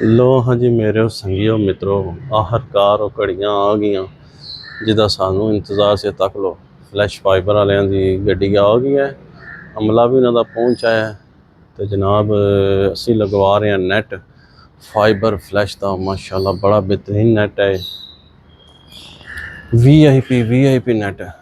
लो हाँ जी मेरे संगियो मित्रों, आखिरकार वो घड़ियाँ आ गई जिदा सानू इंतज़ार से तक लो। फ्लैश फाइबर वालियां दी गड्डी आ गई है, अमला भी उन्हों पहुँच आया है। तो जनाब असी लगवा रहे हैं नैट फाइबर फ्लैश का, माशाल्लाह बड़ा बेहतरीन नैट है। वी आई पी नैट है।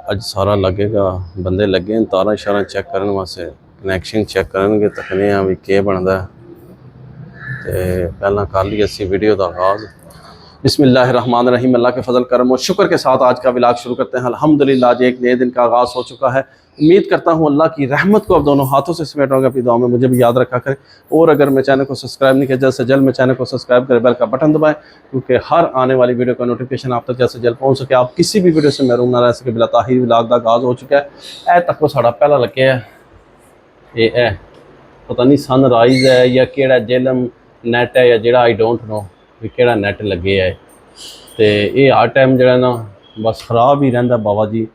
अज सारा लगेगा, बंदे लगे हैं तारा शारा चैक करने वास्ते, कनैक्शन चैक करेंगे, तकने भी के बनता है। तो पहला कर लिया असी वीडियो का आगाज़। बिस्मिल्लाहिर्रहमानिर्रहीम। अल्लाह के फजल करम और शुक्र के साथ आज का व्लॉग शुरू करते हैं। अल्हम्दुलिल्लाह आज एक नए दिन का आगाज़ हो चुका है। उम्मीद करता हूँ अल्लाह की रहमत को अब दोनों हाथों से समेट होगा। अपनी दुआ में मुझे भी याद रखा करें, और अगर मैं चैनल को सब्सक्राइब नहीं किया जल्द से जल्द मैं चैनल को सब्सक्राइब करें, बेल का बटन दबाएं, क्योंकि हर आने वाली वीडियो का नोटिफिकेशन आप तक जल्द से जल्द पहुँच सके, आप किसी भी वीडियो से महरूम ना रह सके। बिला ताहीर व्लॉग का आगाज़ हो चुका है। ए तक को साड़ा पहला लगे है, ये पता नहीं सनराइज है या केड़ा जेलम नैट है या जेड़ा आई डोंट नो भी केड़ा नैट लगे है। तो ये हर टाइम जो ना बस खराब ही रहा बाबा जी,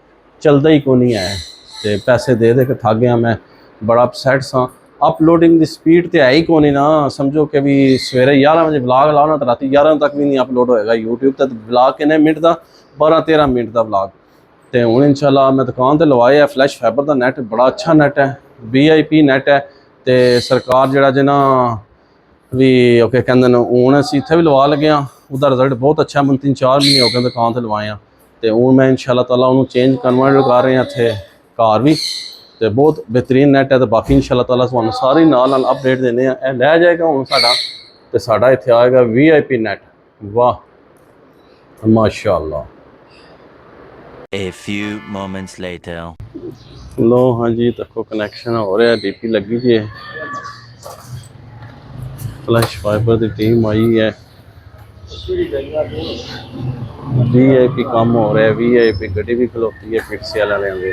चलता ही कोई नहीं है। तो पैसे दे के थक गया मैं, बड़ा अपसैट सा। अपलोडिंग की स्पीड तो है ही कौन ना, समझो कि भी सवेरे 11 बजे ब्लॉग लाना तो रात 11 तक भी नहीं अपलोड होएगा यूट्यूब तक। ब्लॉग किन्ने मिनट का, 12-13 मिनट का ब्लॉग। तो हूँ इंशाल्लाह मैं दुकान पर लवाए है फ्लैश फाइबर का नैट, बड़ा अच्छा नैट है, VIP नैट है। तो सरकार जरा जे ना भी ओके कहते हैं हूँ असी इतने भी लवा लगे हाँ, उसका रिजल्ट बहुत अच्छा है। मैं 3-4 महीने हो गए दुकान से लवाए हैं। तो हूँ मैं इंशाल्लाह ताला उन्होंने चेंज कन्वर्ट कर रहे हैं इतने घर भी। तो बहुत बेहतरीन नैट है। तो बाकी इंशाल्लाह ताला तुहानू सारी नाल अपडेट देने लै जाएगा हूँ साडा। तो साडा इत्थे आएगा VIP नैट। वाह माशाअल्लाह। A few moments later. लो हाँ जी देखो कनैक्शन हो रहा है, DP लगी हुई है, फ्लैश फाइबर की टीम आई है, VIP काम हो रहा है, VIP गड्डी भी खलोती है पिक्से वाले की।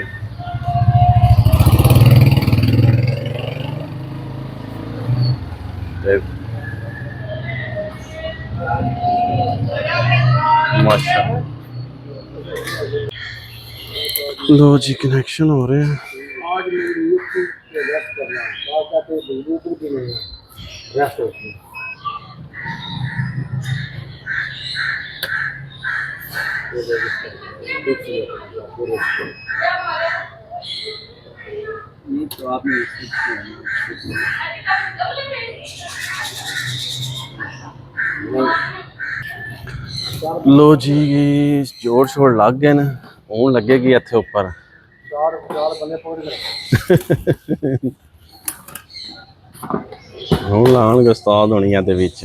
माशा लो जी कनेक्शन हो रहे हैं। लो जी जोर शोर लग गए ना, हूँ लगेगी इत्थे उपर हूँ लाने उस्ताद होनी है विच।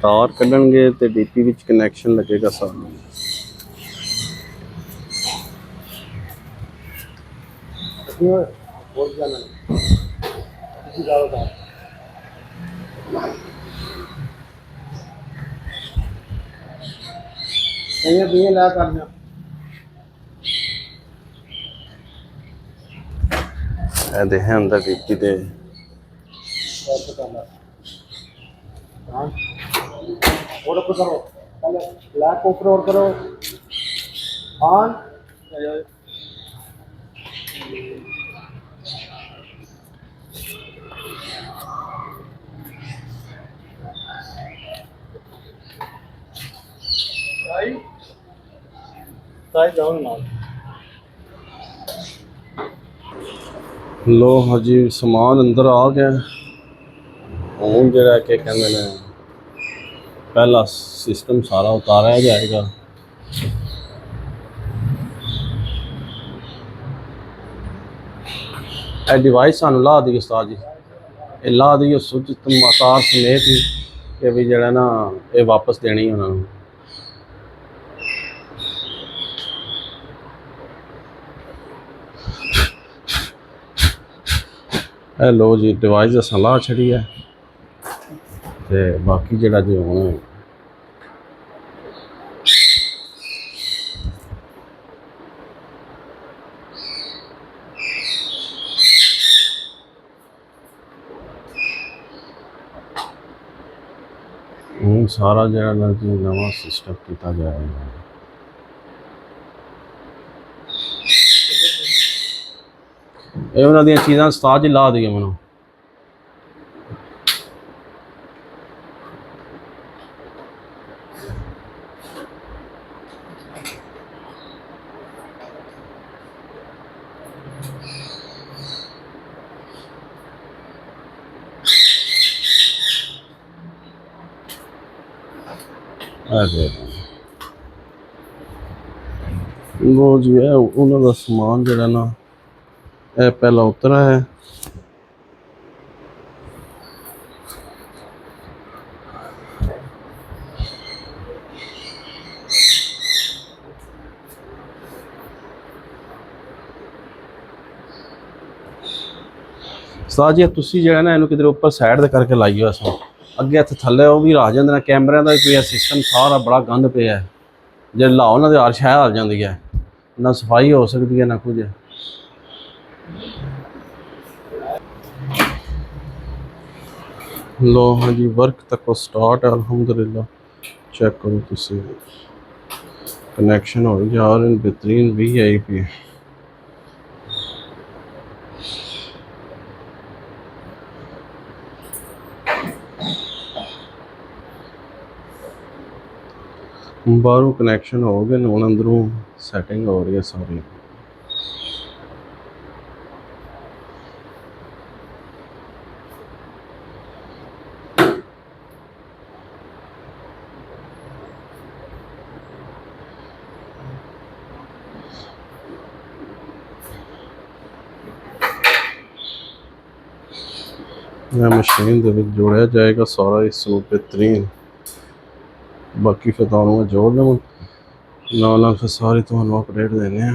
तार कढ़नगे तो DP विच कनैक्शन लगेगा सानू। देखें अंदर DP दे और करो पहले ब्लैक ऊपर और करो ऑन साइड डाउन ना। लो हाँ जी समान अंदर आ गया। हूँ जरा के कहते हैं पहला सिस्टम सारा उतारा जाएगा। ए डिवाइस सानू ला दी उस्ताद जी, ये ला दी सुच तार समेत ही कि भी जरा ना ये वापस देनी उन्होंने। लो जी डिवाइस अस ला छड़ी है। तो बाकी जरा जो हूँ ਸਾਰਾ ਜਿਹੜਾ ਨਾ ਜੀ ਨਵਾਂ ਸਿਸਟਮ ਕੀਤਾ ਜਾ ਰਿਹਾ ਹੈ। ਇਹ ਉਹਨਾਂ ਦੀਆਂ ਚੀਜ਼ਾਂ ਉਸਤਾਦ ਜੀ ਲਾ ਦਈਏ ਮੈਨੂੰ। वो जो है उन्होंने समान जरा ना ਇਹ ਪਹਿਲਾਂ ਉਤਰਾ ਹੈ। ਉਸਤਾਦ ਜੀ ਤੁਸੀਂ ਜਿਹੜਾ ਨਾ ਇਹਨੂੰ ਕਿਧਰੇ ਉੱਪਰ ਸਾਈਡ ਤੇ ਕਰਕੇ ਲਾਈਓ ਇਸ ਨੂੰ। ਅੱਗੇ ਇੱਥੇ ਥੱਲੇ ਉਹ ਵੀ ਰਾ ਜਾਂਦੇ ਨੇ, ਕੈਮਰਿਆਂ ਦਾ ਵੀ ਪਿਆ ਸਿਸਟਮ ਸਾਰਾ ਬੜਾ ਗੰਦ ਪਿਆ ਹੈ। ਜੇ ਲਾਓ ਨਾ ਤੇ ਅਰਸ਼ ਹੈ ਆ ਜਾਂਦੀ ਹੈ, ਨਾ ਸਫਾਈ ਹੋ ਸਕਦੀ ਹੈ ਨਾ ਕੁਝ। लो हाँ जी वर्क तक स्टार्ट है अल्हम्दुलिल्लाह। चेक करो तुसी कनेक्शन हो जा रहे हैं बेहतरीन VIP। बाहरों कनेक्शन हो गए हूँ, अंदरों सैटिंग हो रही है सारी। मशीन के जोड़िया जाएगा सारा इस बेहतरीन। बाकी फिर तुहानू जोड़ लवां नाल फिर सारी तुहानू अपडेट देने।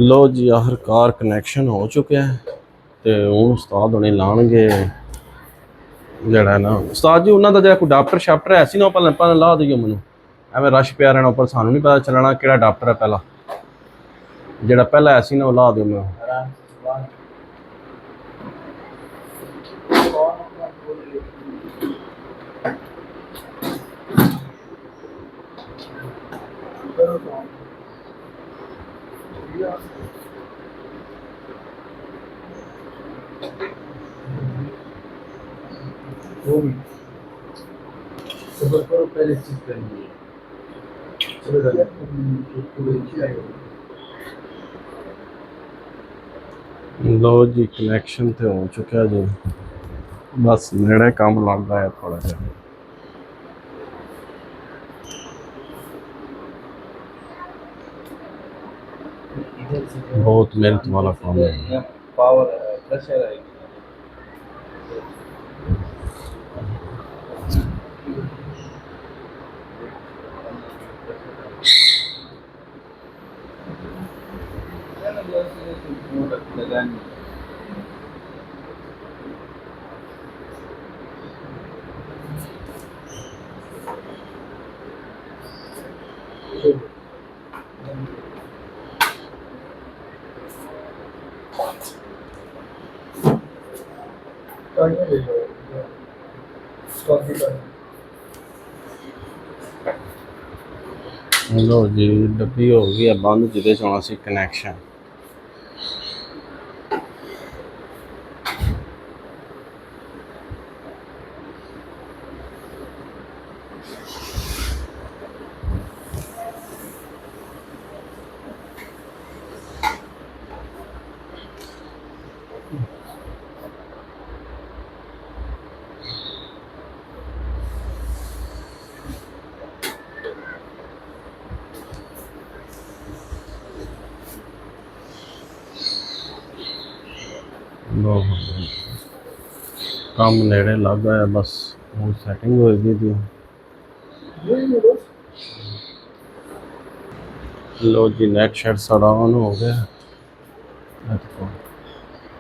लो जी आखिरकार कनैक्शन हो चुका है तो हूँ उस्ताद होने लाणगे जड़ा ना। उस्ताद जी उन्होंने जो कोई डाक्टर शाप्टर है सी ना पहले ला दिए मैनू, एवं रश पिया रहना उपर, सानू नहीं पता चलना कि डाक्टर है पहला जड़ा पहला है सी ना ला दियो मैं। पहले चीज करेंगे लो जी कनैक्शन तो हो चुका जी, बस नेड़े काम लग रहा है थोड़ा जा। बहुत मेहनत वाला काम है। पावर प्रेशर है। लो जी डब्बी हो गई है बंद जिदे होना सी कनैक्शन। ਲੋ ਕੰਮ ਨੇੜੇ ਲੱਗ ਗਿਆ ਬਸ ਹੁਣ ਸੈਟਿੰਗ ਹੋ ਗਈ ਦੀ ਲੋ ਜੀ ਨੈਟ ਸ਼ੈਟ ਸਾਡਾ ਆਨ ਹੋ ਗਿਆ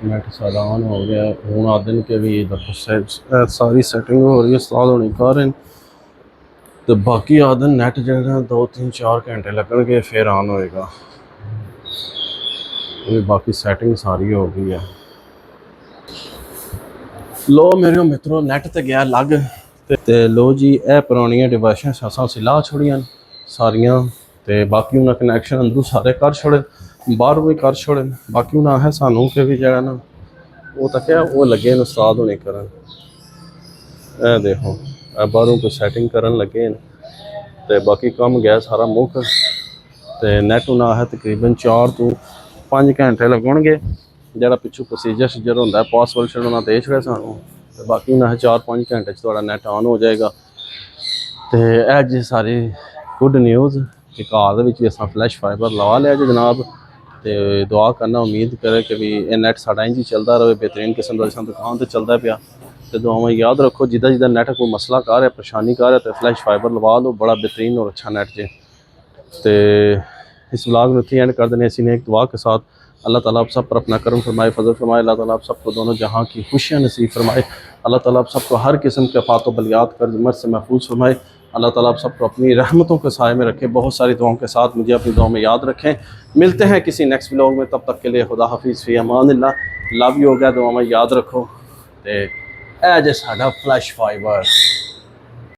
नेट सारा ऑन हो गया हूँ आ दिन के भी देखो सारी सेटिंग हो रही है उस्ताद होनी कर रहे हैं तो बाकी आ दिन नैट जो 2-3-4 घंटे लगनगे फिर ऑन होएगा ये बाकी सेटिंग सारी हो गई है लो मेरे मित्रों नैट तो गया लग ते लो जी ए पुरानियां डिवाइसां असां ला छोड़ियां सारियां ते बाकी उन्हें कनैक्शन अंदरों सारे कर छोड़े बाहर भी कर छोड़े बाकी हूँ है सानू के भी जरा ना वो तक है वो लगे न उस्ताद होने करन ए देखो बाहरों को सेटिंग करन लगे न ते बाकी काम गया सारा मुक ते नैट होना है तकरीबन 4 तो 5 घंटे लगणगे जरा पिछू प्रोसीजर शजर होंदा है पासवर्ड छड़ना दे छड़े सानू ते बाकी ना 4-5 घंटे च थोड़ा नैट ऑन हो जाएगा ते अज सारी गुड न्यूज़ कि घर दे विच भी असां फ्लैश फाइबर लवा लिया जी जनाब तो दुआ करना उम्मीद करे कि भी ये नैट साढ़ा इंज ही चलता रहे बेहतरीन किस्म का जिस दुकान तो चलता पाया तो दुआवां याद रखो जिदा जिदा नैट कोई मसला कर रहा परेशानी कर रहा तो फ्लैश फाइबर लवा लो बड़ा बेहतरीन और अच्छा नैट जे तो इस व्लॉग में इतनी एंड कर देने इसी ने एक दुआ के साथ अल्लाह ताला आप सब पर अपना करम फरमाए फजल फरमाए अल्लाह ताला आप सबको दोनों जहाँ की खुशियाँ नसीब फरमाए अल्लाह ताला आप सबको हर किस्म के आफात व बलियात कर मत से महफूज फरमाए अल्लाह ताला आप सबको अपनी रहमतों के साए में रखे बहुत सारी दुआओं के साथ मुझे अपनी दुआओं में याद रखें मिलते हैं किसी नेक्स्ट व्लॉग में तब तक के लिए खुदा हाफिज़ फ़ी अमानिल्लाह लव यू हो गया दुआ में याद रखो तो ए जे साडा फ्लैश फाइबर